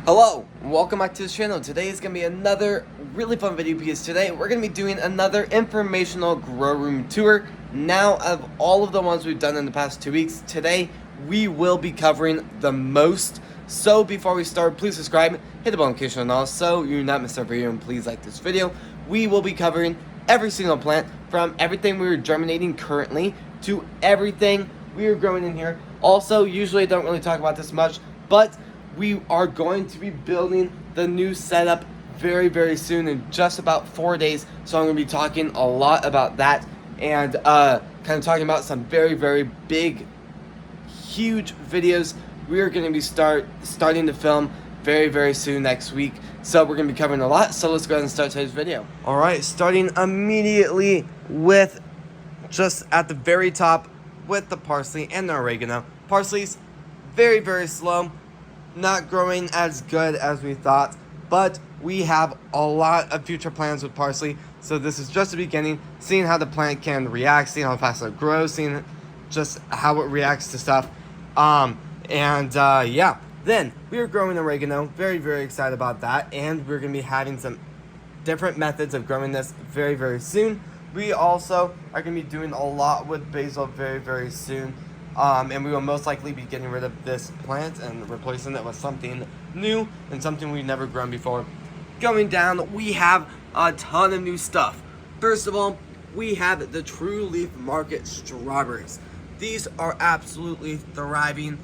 Hello, welcome back to the channel. Today is going to be another really fun video because today we're going to be doing another informational grow room tour. Now, of all of the ones we've done in the past 2 weeks, today we will be covering the most. So before we start, please subscribe, hit the bell notification and all so you do not miss our video, and please like this video. We will be covering every single plant, from everything we are germinating currently to everything we are growing in here. Also, usually I don't really talk about this much, but we are going to be building the new setup very soon, in just about 4 days. So I'm going to be talking a lot about that and kind of talking about some very big, huge videos we are going to be starting to film very soon next week. So we're going to be covering a lot. So let's go ahead and start today's video. All right, starting immediately with just at the very top with the parsley and the oregano. Parsley's very slow, not growing as good as we thought, but we have a lot of future plans with parsley. So this is just the beginning, seeing how the plant can react, seeing how fast it grows, seeing just how it reacts to stuff. Yeah. Then we are growing oregano, very excited about that, and we're gonna be having some different methods of growing this very soon. We also are gonna be doing a lot with basil very soon. And we will most likely be getting rid of this plant and replacing it with something new and something we've never grown before. Going down, we have a ton of new stuff. First of all, we have the True Leaf Market strawberries. These are absolutely thriving.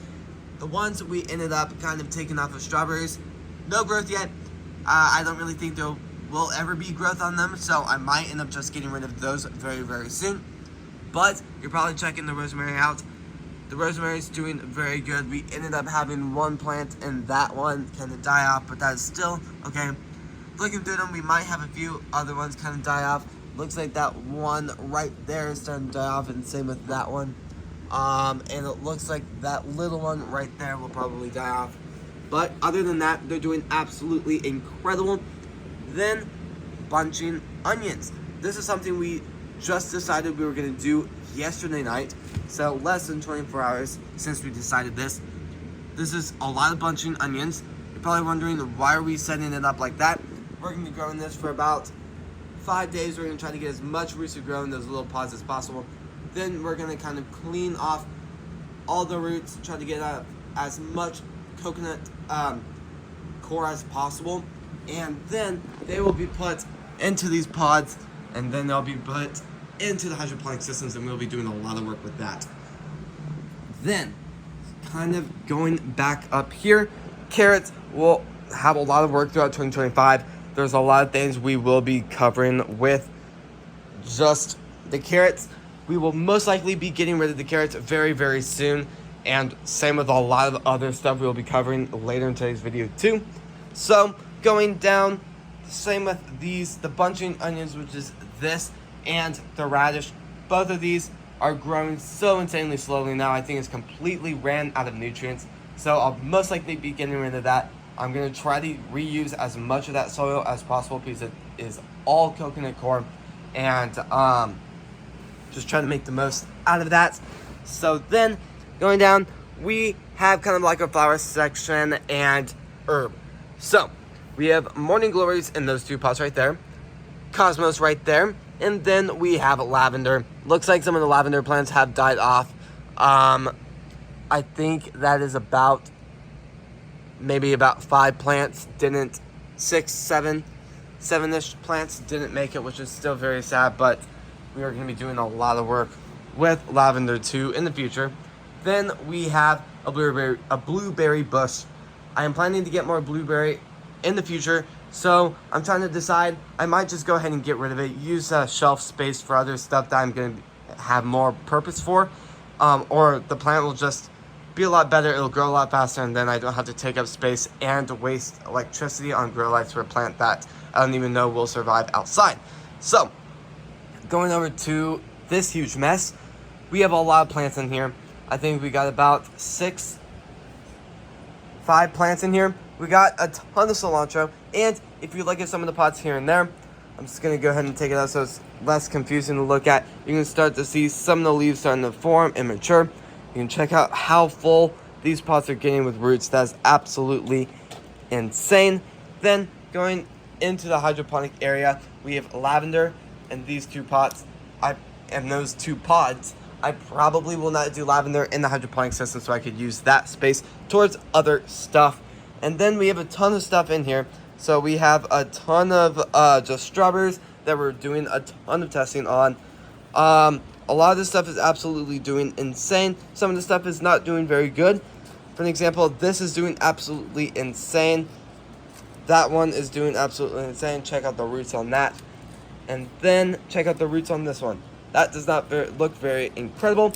The ones we ended up kind of taking off of strawberries, no growth yet. I don't really think there will ever be growth on them, so I might end up just getting rid of those very soon. But you're probably checking the rosemary out. The rosemary is doing very good. We ended up having one plant and that one kind of die off, but that is still okay. Looking through them, we might have a few other ones kind of die off. Looks like that one right there is starting to die off, and same with that one. And it looks like that little one right there will probably die off. But other than that, they're doing absolutely incredible. Then, bunching onions. This is something we just decided we were going to do yesterday night. So less than 24 hours since we decided this. This is a lot of bunching onions. You're probably wondering, why are we setting it up like that? We're going to be growing this for about 5 days. We're going to try to get as much roots to grow in those little pods as possible. Then we're going to kind of clean off all the roots, try to get out as much coconut core as possible. And then they will be put into these pods, and then they'll be put into the hydroponic systems, and we'll be doing a lot of work with that. Then, kind of going back up here, carrots will have a lot of work throughout 2025. There's a lot of things we will be covering with just the carrots. We will most likely be getting rid of the carrots very soon, and same with a lot of other stuff we will be covering later in today's video too. So, going down, same with these, the bunching onions, which is this, and the radish. Both of these are growing so insanely slowly now. I think it's completely ran out of nutrients, so I'll most likely be getting rid of that. I'm going to try to reuse as much of that soil as possible because it is all coconut core, and just trying to make the most out of that. So then, going down, we have kind of like a flower section and herb. So we have morning glories in those two pots right there, cosmos right there, and then we have lavender. Looks like some of the lavender plants have died off. I think that is about, maybe about 5 plants didn't, 6, 7, 7-ish plants didn't make it, which is still very sad, but we are going to be doing a lot of work with lavender too in the future. Then we have a blueberry bush. I am planning to get more blueberry in the future, so I'm trying to decide. I might just go ahead and get rid of it, use shelf space for other stuff that I'm going to have more purpose for, or the plant will just be a lot better. It'll grow a lot faster, and then I don't have to take up space and waste electricity on grow lights for a plant that I don't even know will survive outside. So, going over to this huge mess, we have a lot of plants in here. I think we got about 5 plants in here. We got a ton of cilantro, and if you look at some of the pots here and there, I'm just going to go ahead and take it out so it's less confusing to look at. You can start to see some of the leaves starting to form and mature. You can check out how full these pots are getting with roots. That's absolutely insane. Then going into the hydroponic area, we have lavender and these two pots. And those two pods. I probably will not do lavender in the hydroponic system, so I could use that space towards other stuff. And then we have a ton of stuff in here. So we have a ton of just strawberries that we're doing a ton of testing on. A lot of this stuff is absolutely doing insane. Some of the stuff is not doing very good. For an example, this is doing absolutely insane. That one is doing absolutely insane. Check out the roots on that. And then check out the roots on this one. That does not look very incredible.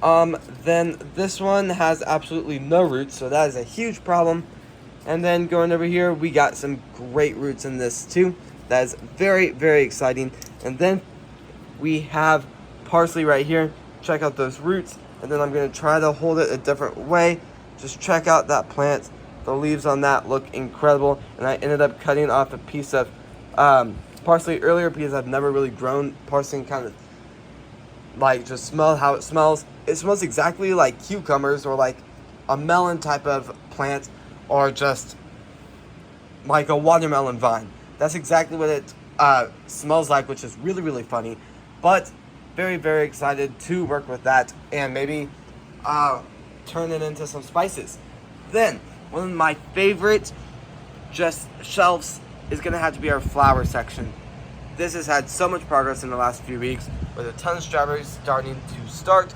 Then this one has absolutely no roots, so that is a huge problem. And then going over here, we got some great roots in this too. That is very, very exciting. And then we have parsley right here. Check out those roots. And then I'm going to try to hold it a different way. Just check out that plant. The leaves on that look incredible. And I ended up cutting off a piece of parsley earlier because I've never really grown parsley and kind of like just smell how it smells. It smells exactly like cucumbers or like a melon type of plant or just like a watermelon vine. That's exactly what it smells like, which is really, really funny. But very, very excited to work with that and maybe turn it into some spices. Then one of my favorite just shelves is going to have to be our flower section. This has had so much progress in the last few weeks with a ton of strawberries starting to start.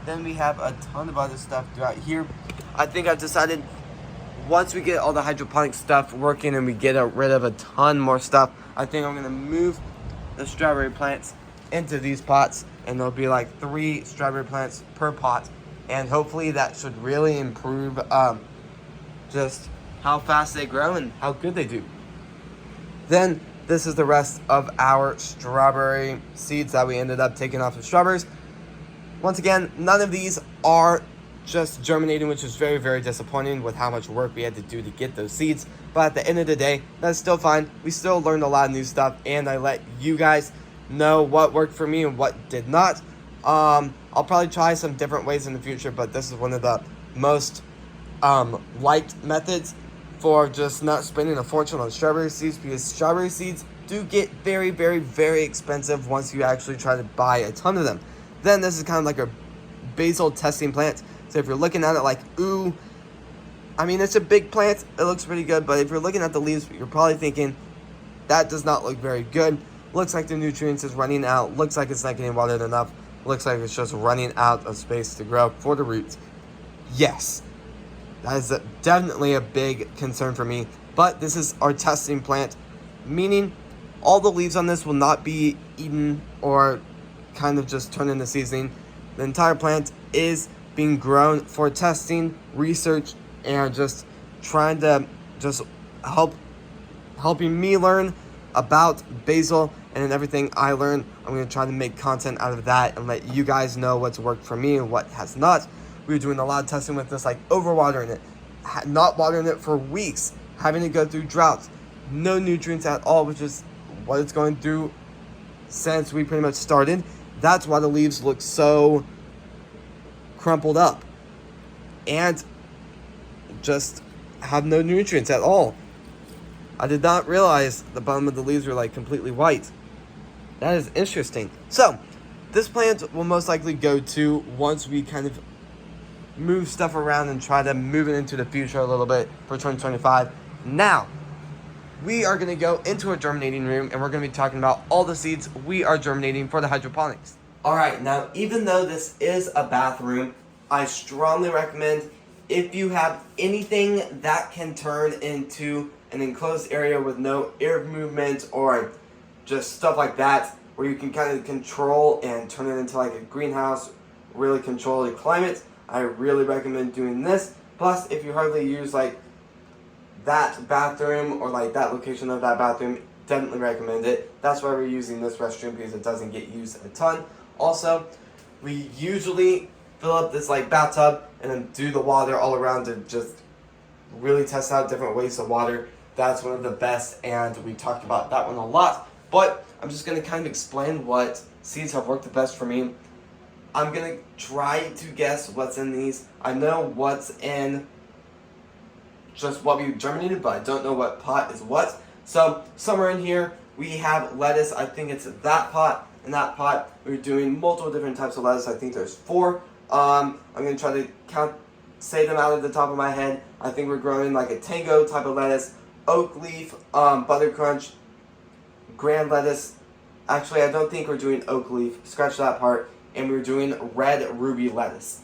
Then we have a ton of other stuff throughout here. I think I've decided once we get all the hydroponic stuff working and we get rid of a ton more stuff, I think I'm going to move the strawberry plants into these pots, and there'll be like 3 strawberry plants per pot. And hopefully that should really improve just how fast they grow and how good they do. Then this is the rest of our strawberry seeds that we ended up taking off the strawberries. Once again, none of these are just germinating, which is very, very disappointing with how much work we had to do to get those seeds. But at the end of the day, that's still fine. We still learned a lot of new stuff, and I let you guys know what worked for me and what did not. I'll probably try some different ways in the future, but this is one of the most liked methods for just not spending a fortune on strawberry seeds, because strawberry seeds do get very, very, very expensive once you actually try to buy a ton of them. Then this is kind of like a basil testing plant. So if you're looking at it like, ooh, I mean, it's a big plant, it looks pretty good, but if you're looking at the leaves, you're probably thinking, that does not look very good. Looks like the nutrients is running out, looks like it's not getting watered enough, looks like it's just running out of space to grow for the roots. Yes, that is definitely a big concern for me, but this is our testing plant, meaning all the leaves on this will not be eaten or kind of just turn into seasoning. The entire plant is being grown for testing, research, and just trying to just helping me learn about basil, and then everything I learned, I'm going to try to make content out of that and let you guys know what's worked for me and what has not. We were doing a lot of testing with this, like overwatering it, not watering it for weeks, having to go through droughts, no nutrients at all, which is what it's going through since we pretty much started. That's why the leaves look so crumpled up and just have no nutrients at all. I did not realize the bottom of the leaves were like completely white. That is interesting. So this plant will most likely go to once we kind of move stuff around and try to move it into the future a little bit for 2025. Now, we are going to go into a germinating room and we're going to be talking about all the seeds we are germinating for the hydroponics. Alright, now even though this is a bathroom, I strongly recommend if you have anything that can turn into an enclosed area with no air movement or just stuff like that, where you can kind of control and turn it into like a greenhouse, really control the climate, I really recommend doing this. Plus, if you hardly use like that bathroom or like that location of that bathroom, definitely recommend it. That's why we're using this restroom, because it doesn't get used a ton. Also, we usually fill up this like bathtub and then do the water all around to just really test out different ways to water. That's one of the best, and we talked about that one a lot. But I'm just going to kind of explain what seeds have worked the best for me. I'm going to try to guess what's in these. I know what's in just what we germinated, but I don't know what pot is what. So somewhere in here we have lettuce. I think it's that pot and that pot. We're doing multiple different types of lettuce. I think there's 4. I'm gonna try to say them out at the top of my head. I think we're growing like a tango type of lettuce, oak leaf, butter crunch, grand lettuce. Actually, I don't think we're doing oak leaf. Scratch that part. And we're doing red ruby lettuce.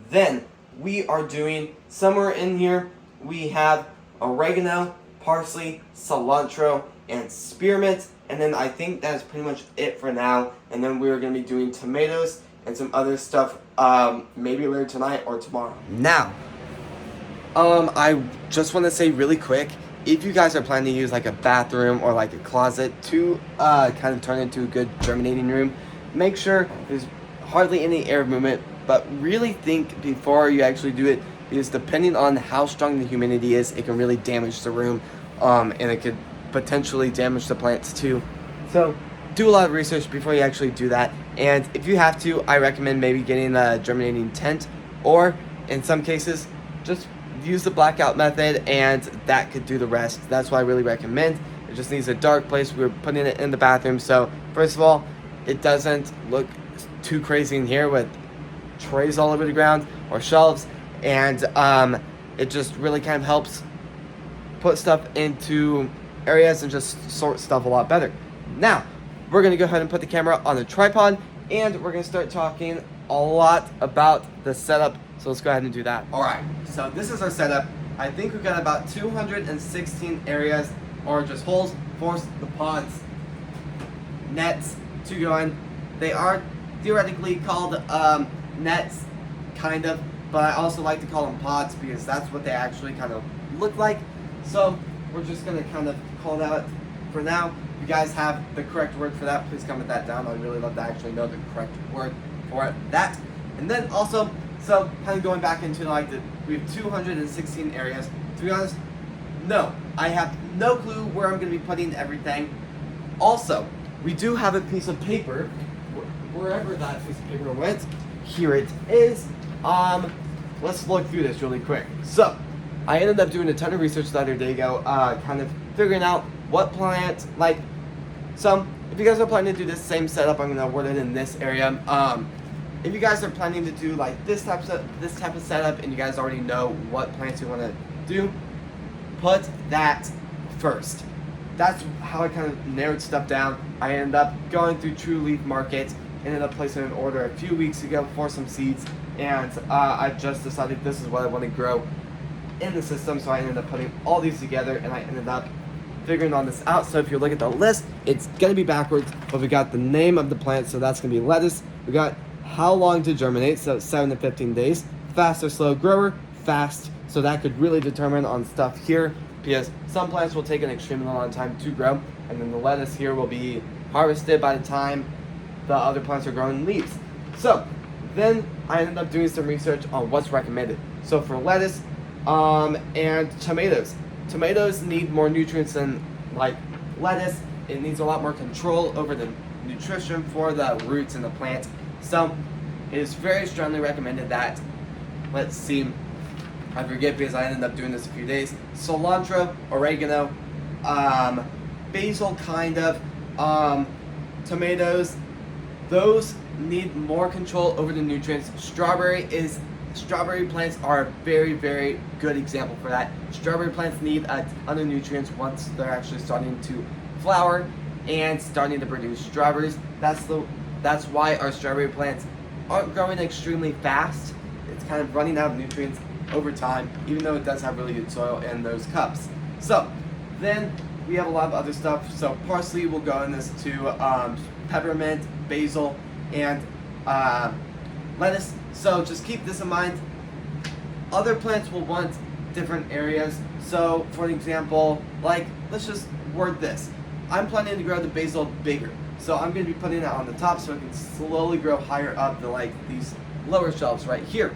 Then we are doing, somewhere in here, we have oregano, parsley, cilantro, and spearmint. And then I think that's pretty much it for now. And then we're going to be doing tomatoes and some other stuff maybe later tonight or tomorrow. Now, I just want to say really quick, if you guys are planning to use like a bathroom or like a closet to kind of turn into a good germinating room, make sure there's hardly any air movement, but really think before you actually do it, because depending on how strong the humidity is, it can really damage the room, and it could potentially damage the plants too. So do a lot of research before you actually do that. And if you have to, I recommend maybe getting a germinating tent, or in some cases, just use the blackout method, and that could do the rest. That's what I really recommend. It just needs a dark place. We're putting it in the bathroom, so first of all, it doesn't look too crazy in here with trays all over the ground or shelves, and it just really kind of helps put stuff into areas and just sort stuff a lot better. Now we're gonna go ahead and put the camera on the tripod, and we're gonna start talking a lot about the setup. So let's go ahead and do that. All right, so this is our setup. I think we've got about 216 areas, or just holes, for the pods, nets to go in. They are theoretically called nets, kind of, but I also like to call them pods because that's what they actually kind of look like. So we're just gonna kind of call that for now. If you guys have the correct word for that, please comment that down. I'd really love to actually know the correct word for that. And then also, so kind of going back into like we have 216 areas. To be honest, no, I have no clue where I'm gonna be putting everything. Also, we do have a piece of paper, wherever that piece of paper went. Here it is. Let's look through this really quick. So I ended up doing a ton of research the other day ago, kind of figuring out what plant, like, so if you guys are planning to do this same setup, I'm gonna word it in this area. If you guys are planning to do like this type of setup, and you guys already know what plants you want to do, put that first. That's how I kind of narrowed stuff down. I ended up going through True Leaf Market, ended up placing an order a few weeks ago for some seeds, and I just decided this is what I want to grow in the system, so I ended up putting all these together, and I ended up figuring on this out. So if you look at the list, it's gonna be backwards, but we got the name of the plant, so that's gonna be lettuce. We got how long to germinate, so 7 to 15 days. Fast or slow grower, fast, so that could really determine on stuff here, because some plants will take an extremely long time to grow, and then the lettuce here will be harvested by the time the other plants are growing leaves. So then I ended up doing some research on what's recommended. So for lettuce and tomatoes need more nutrients than like lettuce. It needs a lot more control over the nutrition for the roots in the plant. So it is very strongly recommended that, let's see, I forget because I ended up doing this a few days, cilantro, oregano, basil kind of, tomatoes, those need more control over the nutrients. Strawberry plants are a very, very good example for that. Strawberry plants need a ton of nutrients once they're actually starting to flower and starting to produce strawberries. That's why our strawberry plants aren't growing extremely fast. It's kind of running out of nutrients over time, even though it does have really good soil in those cups. So then we have a lot of other stuff. So parsley will go in this too, peppermint, basil, and lettuce. So just keep this in mind. Other plants will want different areas. So for example, like, let's just word this. I'm planning to grow the basil bigger. So I'm going to be putting it on the top so it can slowly grow higher up to like these lower shelves right here.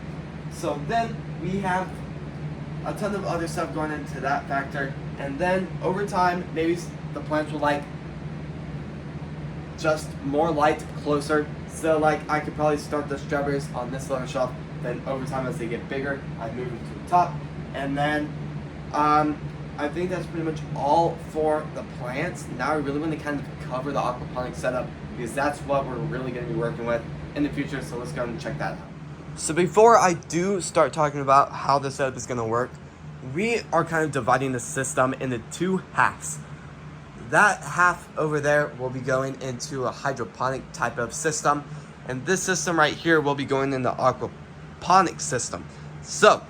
So then we have a ton of other stuff going into that factor. And then over time, maybe the plants will like just more light closer. So like I could probably start the strawberries on this lower shelf. Then over time as they get bigger, I move them to the top. And then I think that's pretty much all for the plants. Now I really want to kind of cover the aquaponics setup because that's what we're really going to be working with in the future. So let's go and check that out. So before I do start talking about how the setup is going to work, we are kind of dividing the system into two halves. That half over there will be going into a hydroponic type of system, and this system right here will be going in the aquaponic system. So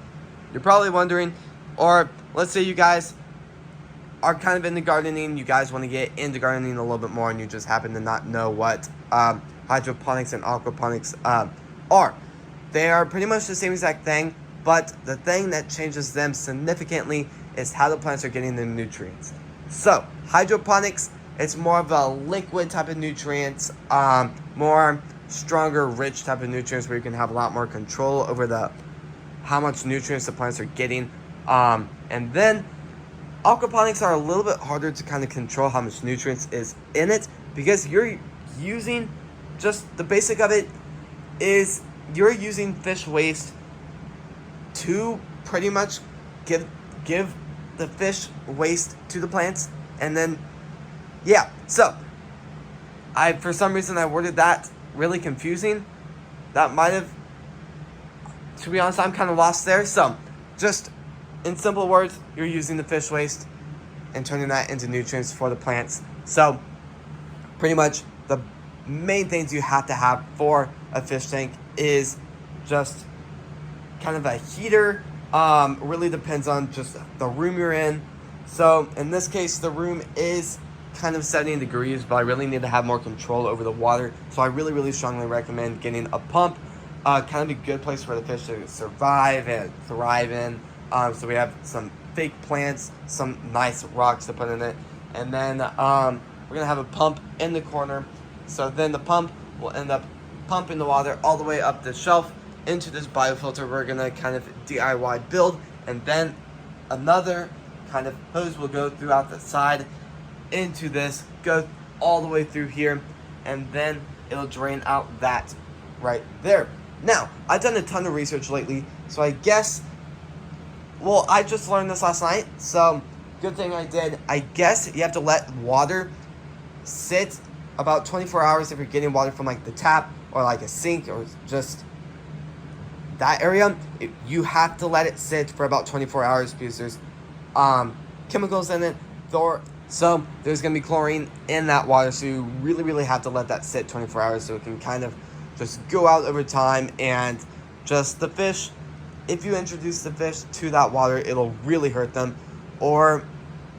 you're probably wondering, or let's say you guys are kind of into gardening, you guys want to get into gardening a little bit more, and you just happen to not know what hydroponics and aquaponics are. They are pretty much the same exact thing, but the thing that changes them significantly is how the plants are getting the nutrients. So hydroponics, it's more of a liquid type of nutrients, more stronger, rich type of nutrients where you can have a lot more control over how much nutrients the plants are getting. And then aquaponics are a little bit harder to kind of control how much nutrients is in it, because you're using, just the basic of it is you're using fish waste to pretty much give the fish waste to the plants. And then so for some reason I worded that really confusing. That might have, to be honest, I'm kind of lost there. So just in simple words, you're using the fish waste and turning that into nutrients for the plants. So pretty much the main things you have to have for a fish tank is just kind of a heater. Really depends on just the room you're in. So in this case, the room is kind of 70 degrees, but I really need to have more control over the water. So I really, really strongly recommend getting a pump. Kind of a good place for the fish to survive and thrive in. So we have some fake plants, some nice rocks to put in it. And then we're gonna have a pump in the corner. So then the pump will end up pumping the water all the way up the shelf into this biofilter we're gonna kind of DIY build, and then another kind of hose will go throughout the side into this, go all the way through here, and then it'll drain out that right there. Now, I've done a ton of research lately, so I guess, well, I just learned this last night, so good thing I did. I guess you have to let water sit about 24 hours if you're getting water from like the tap or like a sink or just that area. You have to let it sit for about 24 hours because there's chemicals in it. So there's going to be chlorine in that water, so you really, really have to let that sit 24 hours so it can kind of just go out over time. And just the fish, if you introduce the fish to that water, it'll really hurt them, or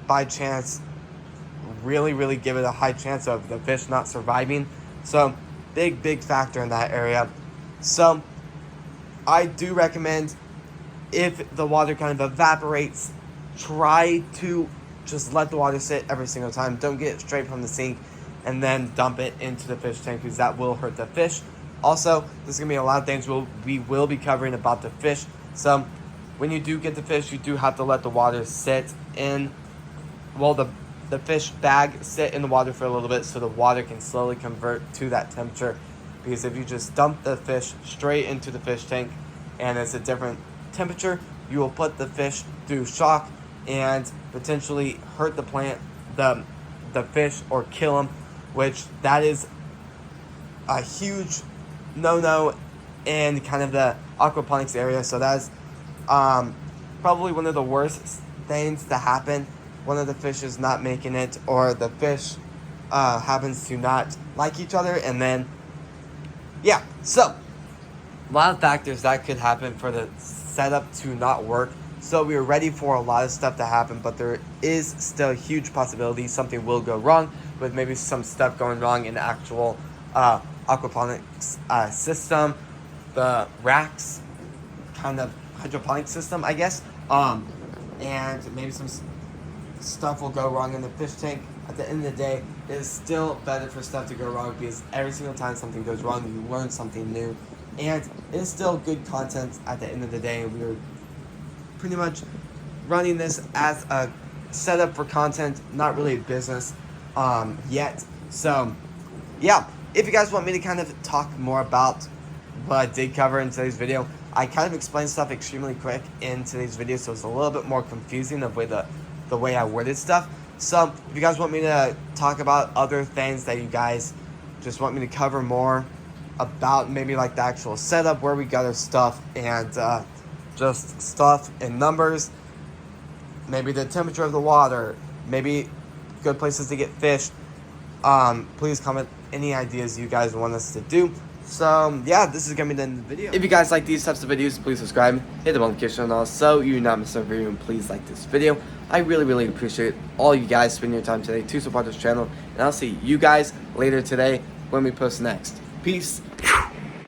by chance really, really give it a high chance of the fish not surviving. So big factor in that area. So I do recommend, if the water kind of evaporates, try to just let the water sit every single time. Don't get it straight from the sink and then dump it into the fish tank, because that will hurt the fish. Also, there's going to be a lot of things we will be covering about the fish. So when you do get the fish, you do have to let the water sit in, well, the fish bag sit in the water for a little bit so the water can slowly convert to that temperature. Because if you just dump the fish straight into the fish tank and it's a different temperature, you will put the fish through shock and potentially hurt the plant, the fish, or kill them, which that is a huge no-no in kind of the aquaponics area. So that's probably one of the worst things to happen. One of the fish is not making it, or the fish happens to not like each other, and then so a lot of factors that could happen for the setup to not work. So we are ready for a lot of stuff to happen, but there is still a huge possibility something will go wrong, with maybe some stuff going wrong in the actual aquaponics system, the racks kind of hydroponic system, I guess, and maybe some stuff will go wrong in the fish tank. At the end of the day, it is still better for stuff to go wrong, because every single time something goes wrong, you learn something new, and it's still good content at the end of the day. We are pretty much running this as a setup for content, not really a business yet. So if you guys want me to kind of talk more about what I did cover in today's video, I kind of explained stuff extremely quick in today's video, so it's a little bit more confusing of the way I worded stuff. So if you guys want me to talk about other things that you guys just want me to cover more about, maybe like the actual setup, where we got our stuff, and just stuff and numbers, maybe the temperature of the water, maybe good places to get fish, please comment any ideas you guys want us to do. So yeah, this is gonna be the end of the video. If you guys like these types of videos, please subscribe, hit the notification bell so you do not miss a video, and please like this video. I really appreciate all you guys spending your time today to support this channel, and I'll see you guys later today when we post next. Peace.